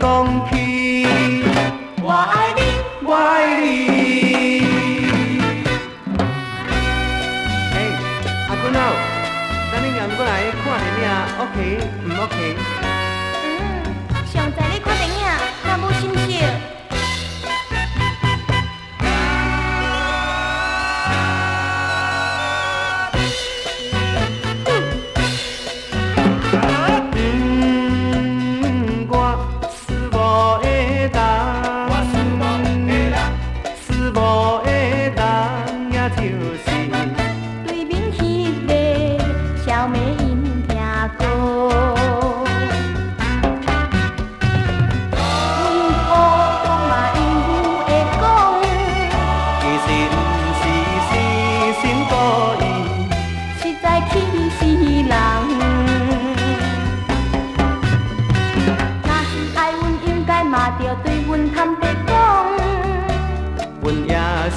讲起。我爱你，我爱你。阿君仔，等你念过来看电影 ，OK 唔 OK？上在咧看电影，若无心情。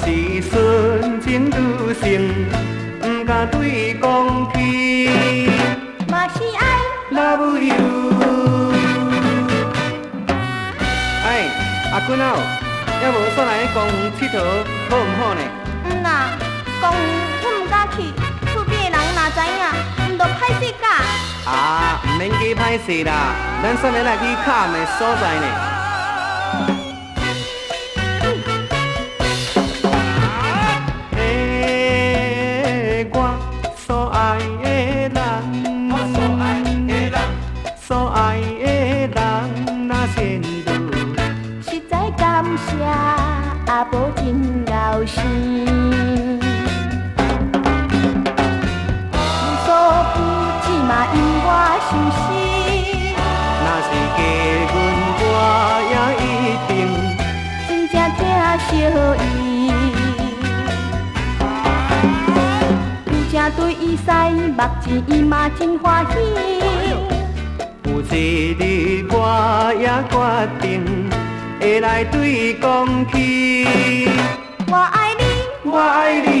是纯情女性，不敢对讲起，嘛是爱 love you。阿君仔，要无煞来公园佚佗，好唔好呢？啦，公园阮唔敢去，厝边的人若知影，毋着歹势甲。啊，唔免计歹势啦，咱煞要来去卡的所在呢。阿婆真高兴，无所不至嘛因我心事。若是嫁阮，我也一定真正疼惜伊。有正对伊使目睭，伊嘛真欢喜。有一日我也决定。会来对讲起，我爱你，我爱你。